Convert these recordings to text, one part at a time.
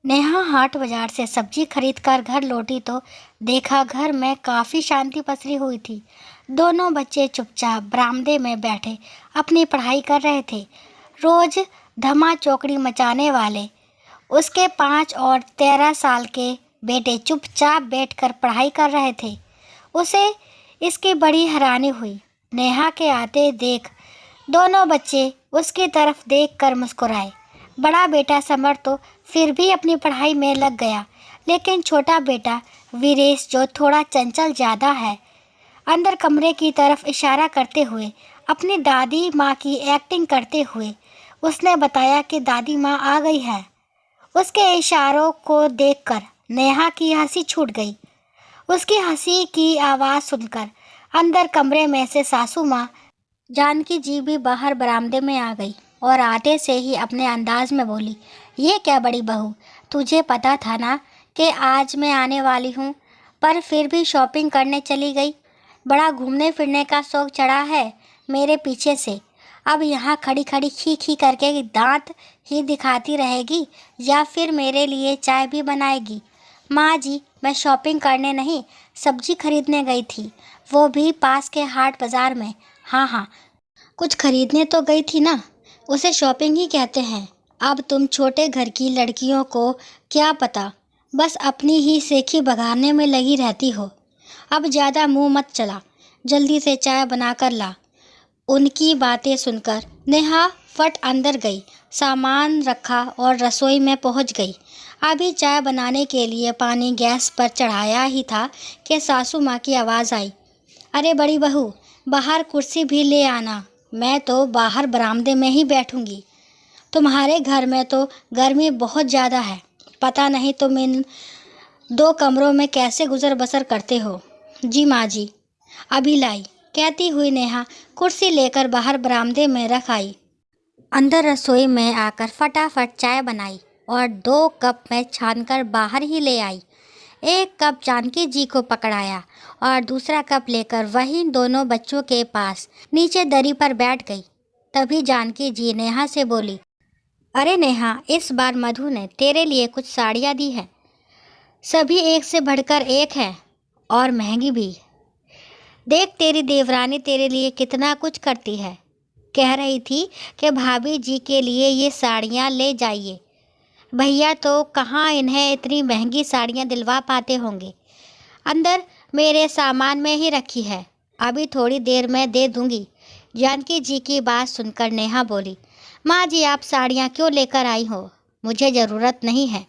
नेहा हाट बाजार से सब्जी खरीद कर घर लौटी तो देखा घर में काफी शांति पसरी हुई थी। दोनों बच्चे चुपचाप बरामदे में बैठे अपनी पढ़ाई कर रहे थे। रोज धमा चौकड़ी मचाने वाले उसके 5 और 13 साल के बेटे चुपचाप बैठकर पढ़ाई कर रहे थे। उसे इसकी बड़ी हैरानी हुई। नेहा के आते देख दोनों बच्चे उसकी तरफ देखकर मुस्कुराए। बड़ा बेटा समर तो फिर भी अपनी पढ़ाई में लग गया, लेकिन छोटा बेटा वीरेश, जो थोड़ा चंचल ज़्यादा है, अंदर कमरे की तरफ इशारा करते हुए अपनी दादी माँ की एक्टिंग करते हुए उसने बताया कि दादी माँ आ गई है। उसके इशारों को देखकर नेहा की हंसी छूट गई। उसकी हंसी की आवाज़ सुनकर अंदर कमरे में से सासू माँ जानकी जी भी बाहर बरामदे में आ गई और आते से ही अपने अंदाज में बोली, ये क्या बड़ी बहू, तुझे पता था ना कि आज मैं आने वाली हूँ, पर फिर भी शॉपिंग करने चली गई। बड़ा घूमने फिरने का शौक चढ़ा है मेरे पीछे से। अब यहाँ खड़ी खड़ी खी खी करके दांत ही दिखाती रहेगी या फिर मेरे लिए चाय भी बनाएगी? माँ जी, मैं शॉपिंग करने नहीं, सब्जी खरीदने गई थी, वो भी पास के हाट बाजार में। हाँ हाँ, कुछ खरीदने तो गई थी ना, उसे शॉपिंग ही कहते हैं। अब तुम छोटे घर की लड़कियों को क्या पता, बस अपनी ही सेखी बघारने में लगी रहती हो। अब ज़्यादा मुंह मत चला, जल्दी से चाय बना कर ला। उनकी बातें सुनकर नेहा फट अंदर गई, सामान रखा और रसोई में पहुंच गई। अभी चाय बनाने के लिए पानी गैस पर चढ़ाया ही था कि सासू माँ की आवाज़ आई, अरे बड़ी बहू, बाहर कुर्सी भी ले आना, मैं तो बाहर बरामदे में ही बैठूंगी। तुम्हारे घर में तो गर्मी बहुत ज़्यादा है, पता नहीं तुम इन 2 कमरों में कैसे गुजर बसर करते हो। जी माँ जी, अभी लाई, कहती हुई नेहा कुर्सी लेकर बाहर बरामदे में रख आई। अंदर रसोई में आकर फटाफट चाय बनाई और 2 कप में छानकर बाहर ही ले आई। एक कप जानकी जी को पकड़ाया और दूसरा कप लेकर वहीं दोनों बच्चों के पास नीचे दरी पर बैठ गई। तभी जानकी जी नेहा से बोली, अरे नेहा, इस बार मधु ने तेरे लिए कुछ साड़ियाँ दी है, सभी एक से बढ़कर एक है और महंगी भी। देख तेरी देवरानी तेरे लिए कितना कुछ करती है। कह रही थी कि भाभी जी के लिए ये साड़ियाँ ले जाइए। भैया तो कहाँ इन्हें इतनी महंगी साड़ियाँ दिलवा पाते होंगे। अंदर मेरे सामान में ही रखी है, अभी थोड़ी देर में दे दूंगी। जानकी जी की बात सुनकर नेहा बोली, माँ जी, आप साड़ियाँ क्यों लेकर आई हो? मुझे ज़रूरत नहीं है।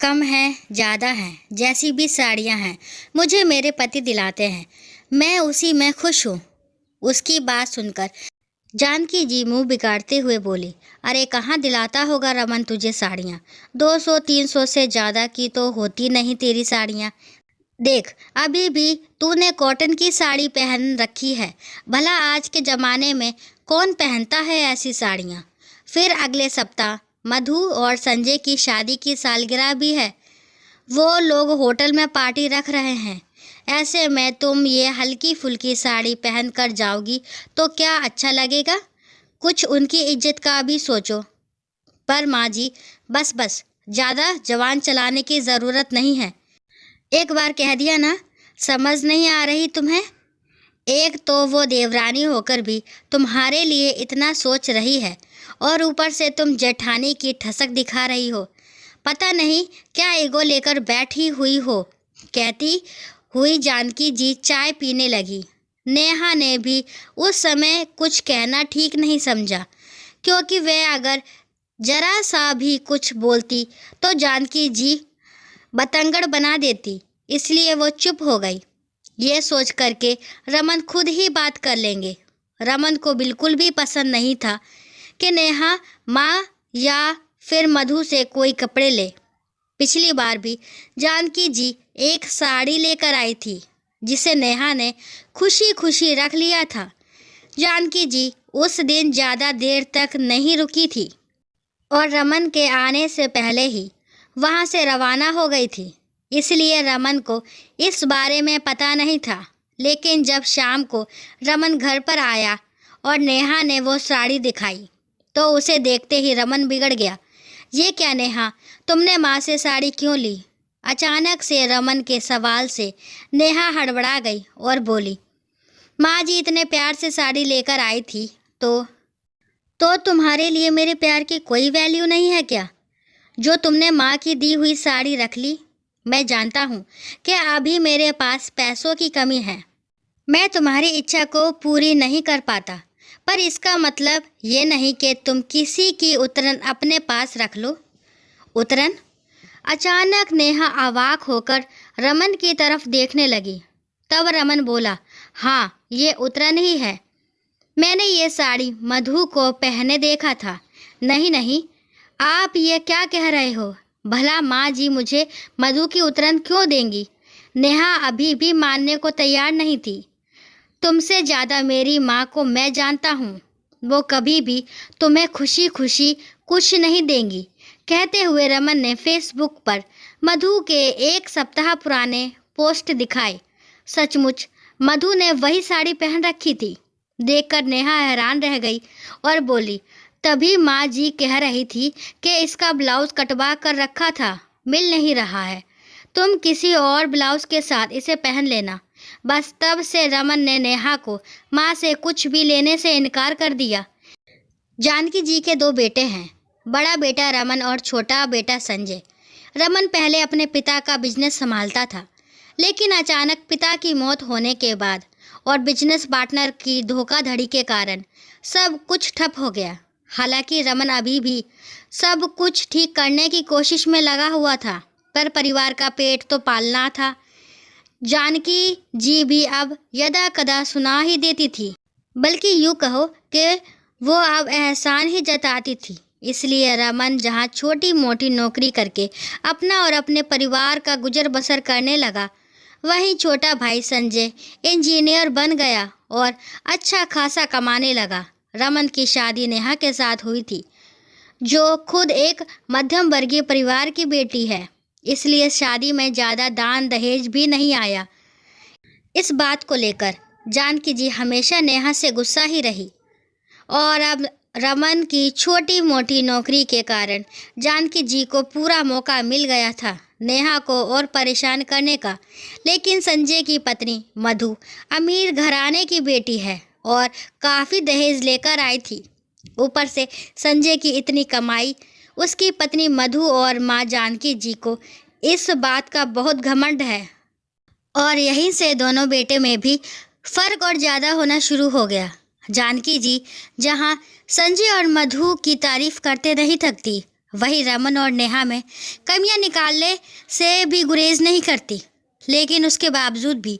कम है ज़्यादा है, जैसी भी साड़ियाँ हैं मुझे मेरे पति दिलाते हैं, मैं उसी में खुश हूँ। उसकी बात सुनकर जानकी जी मुंह बिगाड़ते हुए बोली, अरे कहाँ दिलाता होगा रमन तुझे साड़ियाँ? 200-300 से ज़्यादा की तो होती नहीं तेरी साड़ियाँ। देख, अभी भी तूने कॉटन की साड़ी पहन रखी है, भला आज के ज़माने में कौन पहनता है ऐसी साड़ियाँ? फिर अगले सप्ताह मधु और संजय की शादी की सालगिरह भी है, वो लोग होटल में पार्टी रख रहे हैं। ऐसे में तुम ये हल्की फुल्की साड़ी पहन कर जाओगी तो क्या अच्छा लगेगा? कुछ उनकी इज्जत का भी सोचो। पर माँ जी, बस बस, ज़्यादा जवान चलाने की ज़रूरत नहीं है। एक बार कह दिया ना, समझ नहीं आ रही तुम्हें? एक तो वो देवरानी होकर भी तुम्हारे लिए इतना सोच रही है और ऊपर से तुम जेठानी की ठसक दिखा रही हो। पता नहीं क्या ईगो लेकर बैठी हुई हो। कहती हुई जानकी जी चाय पीने लगी। नेहा ने भी उस समय कुछ कहना ठीक नहीं समझा, क्योंकि वह अगर जरा सा भी कुछ बोलती तो जानकी जी बतंगड़ बना देती, इसलिए वो चुप हो गई। ये सोच करके रमन खुद ही बात कर लेंगे। रमन को बिल्कुल भी पसंद नहीं था कि नेहा माँ या फिर मधु से कोई कपड़े ले। पिछली बार भी जानकी जी एक साड़ी लेकर आई थी, जिसे नेहा ने खुशी खुशी रख लिया था। जानकी जी उस दिन ज़्यादा देर तक नहीं रुकी थी और रमन के आने से पहले ही वहाँ से रवाना हो गई थी, इसलिए रमन को इस बारे में पता नहीं था। लेकिन जब शाम को रमन घर पर आया और नेहा ने वो साड़ी दिखाई तो उसे देखते ही रमन बिगड़ गया। ये क्या नेहा, तुमने माँ से साड़ी क्यों ली? अचानक से रमन के सवाल से नेहा हड़बड़ा गई और बोली, माँ जी इतने प्यार से साड़ी लेकर आई थी तो तुम्हारे लिए मेरे प्यार की कोई वैल्यू नहीं है क्या, जो तुमने माँ की दी हुई साड़ी रख ली? मैं जानता हूँ कि अभी मेरे पास पैसों की कमी है, मैं तुम्हारी इच्छा को पूरी नहीं कर पाता, पर इसका मतलब ये नहीं कि तुम किसी की उतरन अपने पास रख लो। उतरन? अचानक नेहा अवाक होकर रमन की तरफ देखने लगी। तब रमन बोला, हाँ ये उतरन ही है। मैंने ये साड़ी मधु को पहने देखा था। नहीं नहीं, आप ये क्या कह रहे हो? भला माँ जी मुझे मधु की उतरन क्यों देंगी? नेहा अभी भी मानने को तैयार नहीं थी। तुमसे ज़्यादा मेरी माँ को मैं जानता हूँ, वो कभी भी तुम्हें खुशी खुशी कुछ नहीं देंगी। कहते हुए रमन ने फेसबुक पर मधु के 1 सप्ताह पुराने पोस्ट दिखाए। सचमुच मधु ने वही साड़ी पहन रखी थी। देखकर नेहा हैरान रह गई और बोली, तभी माँ जी कह रही थी कि इसका ब्लाउज कटवा कर रखा था, मिल नहीं रहा है, तुम किसी और ब्लाउज के साथ इसे पहन लेना। बस तब से रमन ने नेहा को माँ से कुछ भी लेने से इनकार कर दिया। जानकी जी के 2 बेटे हैं, बड़ा बेटा रमन और छोटा बेटा संजय। रमन पहले अपने पिता का बिजनेस संभालता था, लेकिन अचानक पिता की मौत होने के बाद और बिजनेस पार्टनर की धोखाधड़ी के कारण सब कुछ ठप हो गया। हालांकि रमन अभी भी सब कुछ ठीक करने की कोशिश में लगा हुआ था, पर परिवार का पेट तो पालना था। जानकी जी भी अब यदा कदा सुना ही देती थी, बल्कि यूँ कहो कि वो अब एहसान ही जताती थी। इसलिए रमन जहाँ छोटी मोटी नौकरी करके अपना और अपने परिवार का गुजर बसर करने लगा, वहीं छोटा भाई संजय इंजीनियर बन गया और अच्छा खासा कमाने लगा। रमन की शादी नेहा के साथ हुई थी, जो खुद एक मध्यम वर्गीय परिवार की बेटी है, इसलिए शादी में ज़्यादा दान दहेज भी नहीं आया। इस बात को लेकर जानकी जी हमेशा नेहा से गुस्सा ही रही और अब रमन की छोटी मोटी नौकरी के कारण जानकी जी को पूरा मौका मिल गया था नेहा को और परेशान करने का। लेकिन संजय की पत्नी मधु अमीर घराने की बेटी है और काफ़ी दहेज लेकर आई थी। ऊपर से संजय की इतनी कमाई, उसकी पत्नी मधु और माँ जानकी जी को इस बात का बहुत घमंड है और यहीं से दोनों बेटे में भी फर्क और ज़्यादा होना शुरू हो गया। जानकी जी जहाँ संजय और मधु की तारीफ करते नहीं थकती, वही रमन और नेहा में कमियां निकालने से भी गुरेज नहीं करती। लेकिन उसके बावजूद भी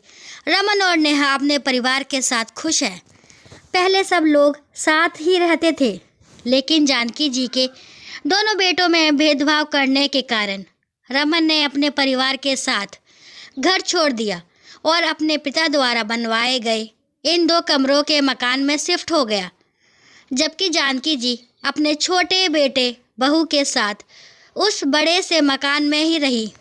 रमन और नेहा अपने परिवार के साथ खुश है। पहले सब लोग साथ ही रहते थे, लेकिन जानकी जी के दोनों बेटों में भेदभाव करने के कारण रमन ने अपने परिवार के साथ घर छोड़ दिया और अपने पिता द्वारा बनवाए गए इन 2 कमरों के मकान में शिफ्ट हो गया, जबकि जानकी जी अपने छोटे बेटे बहू के साथ उस बड़े से मकान में ही रही।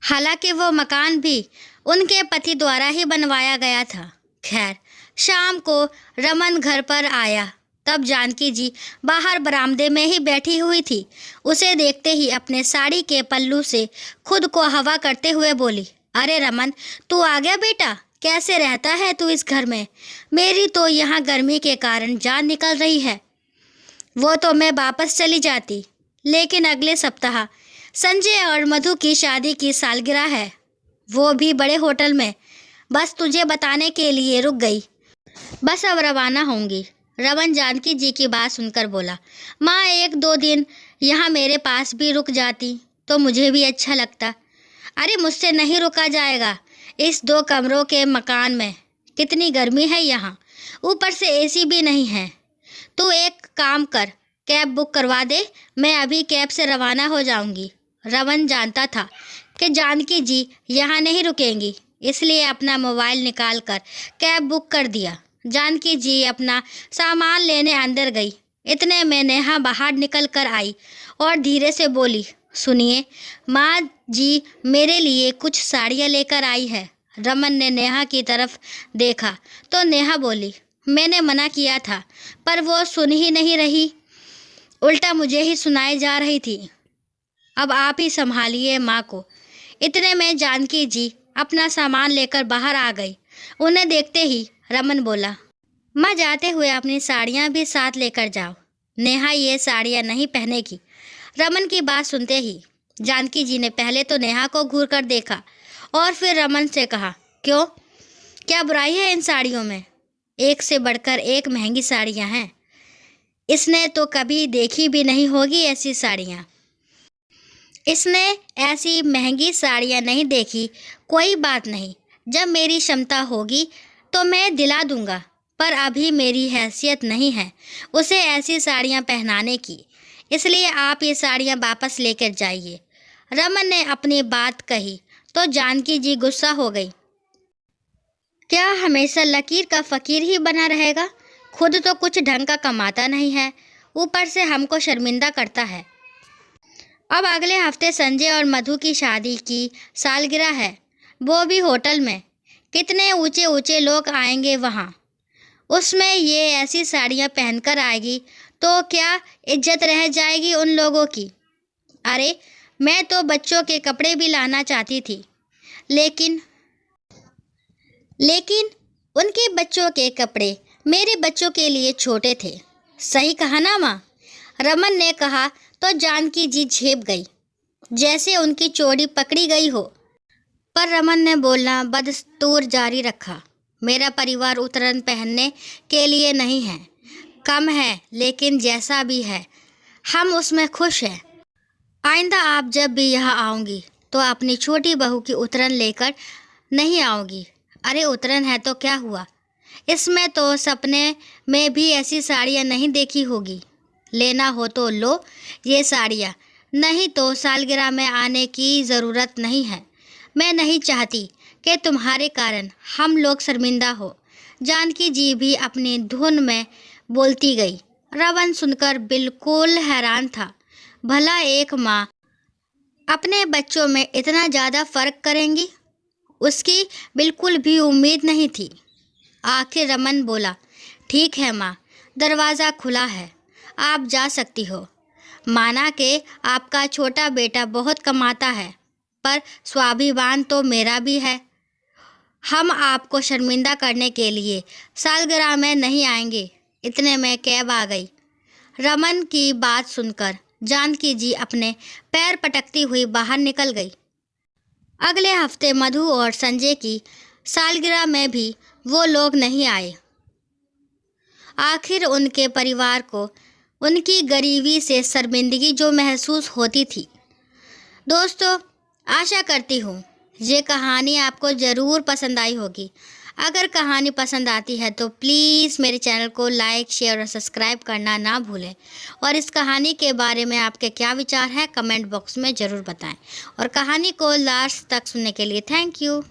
हालांकि वो मकान भी उनके पति द्वारा ही बनवाया गया था। खैर, शाम को रमन घर पर आया, तब जानकी जी बाहर बरामदे में ही बैठी हुई थी। उसे देखते ही अपने साड़ी के पल्लू से खुद को हवा करते हुए बोली, अरे रमन, तू आ गया बेटा, कैसे रहता है तू इस घर में? मेरी तो यहाँ गर्मी के कारण जान निकल रही है। वो तो मैं वापस चली जाती, लेकिन अगले सप्ताह संजय और मधु की शादी की सालगिरह है, वो भी बड़े होटल में। बस तुझे बताने के लिए रुक गई, बस अब रवाना होंगी। रमन जानकी जी की बात सुनकर बोला, माँ 1-2 दिन यहाँ मेरे पास भी रुक जाती तो मुझे भी अच्छा लगता। अरे मुझसे नहीं रुका जाएगा, इस 2 कमरों के मकान में कितनी गर्मी है यहाँ, ऊपर से एसी भी नहीं है। तू एक काम कर, कैब बुक करवा दे, मैं अभी कैब से रवाना हो जाऊंगी। रमन जानता था कि जानकी जी यहाँ नहीं रुकेंगी, इसलिए अपना मोबाइल निकालकर कैब बुक कर दिया। जानकी जी अपना सामान लेने अंदर गई। इतने में नेहा बाहर निकल कर आई और धीरे से बोली, सुनिए, माँ जी मेरे लिए कुछ साड़ियाँ लेकर आई है। रमन ने नेहा की तरफ देखा तो नेहा बोली, मैंने मना किया था पर वो सुन ही नहीं रही। उल्टा मुझे ही सुनाई जा रही थी। अब आप ही संभालिए माँ को। इतने में जानकी जी अपना सामान लेकर बाहर आ गई। उन्हें देखते ही रमन बोला, माँ जाते हुए अपनी साड़ियाँ भी साथ लेकर जाओ। नेहा ये साड़ियाँ नहीं पहनेगी। रमन की बात सुनते ही जानकी जी ने पहले तो नेहा को घूर कर देखा और फिर रमन से कहा, क्यों, क्या बुराई है इन साड़ियों में? एक से बढ़कर एक महंगी साड़ियाँ हैं। इसने तो कभी देखी भी नहीं होगी ऐसी साड़ियाँ। इसने ऐसी महंगी साड़ियाँ नहीं देखी। कोई बात नहीं, जब मेरी क्षमता होगी तो मैं दिला दूंगा, पर अभी मेरी हैसियत नहीं है उसे ऐसी साड़ियाँ पहनाने की। इसलिए आप ये साड़ियाँ वापस लेकर जाइए। रमन ने अपनी बात कही तो जानकी जी गुस्सा हो गई। क्या हमेशा लकीर का फ़कीर ही बना रहेगा? खुद तो कुछ ढंग का कमाता नहीं है, ऊपर से हमको शर्मिंदा करता है। अब अगले हफ्ते संजय और मधु की शादी की सालगिरह है, वो भी होटल में। कितने ऊंचे ऊंचे लोग आएंगे वहाँ। उसमें ये ऐसी साड़ियाँ पहनकर आएगी तो क्या इज्जत रह जाएगी उन लोगों की। अरे, मैं तो बच्चों के कपड़े भी लाना चाहती थी, लेकिन उनके बच्चों के कपड़े मेरे बच्चों के लिए छोटे थे। सही कहा ना माँ? रमन ने कहा तो जानकी जी झेप गई, जैसे उनकी चोरी पकड़ी गई हो। पर रमन ने बोलना बदस्तूर जारी रखा, मेरा परिवार उतरन पहनने के लिए नहीं है। कम है, लेकिन जैसा भी है हम उसमें खुश हैं। आइंदा आप जब भी यहाँ आऊँगी तो अपनी छोटी बहू की उतरन लेकर नहीं आऊँगी। अरे उतरन है तो क्या हुआ, इसमें तो सपने में भी ऐसी साड़ियाँ नहीं देखी होगी। लेना हो तो लो ये साड़ियाँ, नहीं तो सालगिरह में आने की ज़रूरत नहीं है। मैं नहीं चाहती कि तुम्हारे कारण हम लोग शर्मिंदा हो। जानकी जी भी अपनी धुन में बोलती गई। रमन सुनकर बिल्कुल हैरान था। भला एक माँ अपने बच्चों में इतना ज़्यादा फ़र्क करेंगी, उसकी बिल्कुल भी उम्मीद नहीं थी। आखिर रमन बोला, ठीक है माँ, दरवाज़ा खुला है, आप जा सकती हो। माना कि आपका छोटा बेटा बहुत कमाता है, पर स्वाभिमान तो मेरा भी है। हम आपको शर्मिंदा करने के लिए सालगिरह में नहीं आएंगे। इतने में कैब आ गई। रमन की बात सुनकर जानकी जी अपने पैर पटकती हुई बाहर निकल गई। अगले हफ्ते मधु और संजय की सालगिरह में भी वो लोग नहीं आए। आखिर उनके परिवार को उनकी गरीबी से शर्मिंदगी जो महसूस होती थी। दोस्तों, आशा करती हूँ ये कहानी आपको ज़रूर पसंद आई होगी। अगर कहानी पसंद आती है तो प्लीज़ मेरे चैनल को लाइक, शेयर और सब्सक्राइब करना ना भूलें। और इस कहानी के बारे में आपके क्या विचार हैं कमेंट बॉक्स में ज़रूर बताएं। और कहानी को लास्ट तक सुनने के लिए थैंक यू।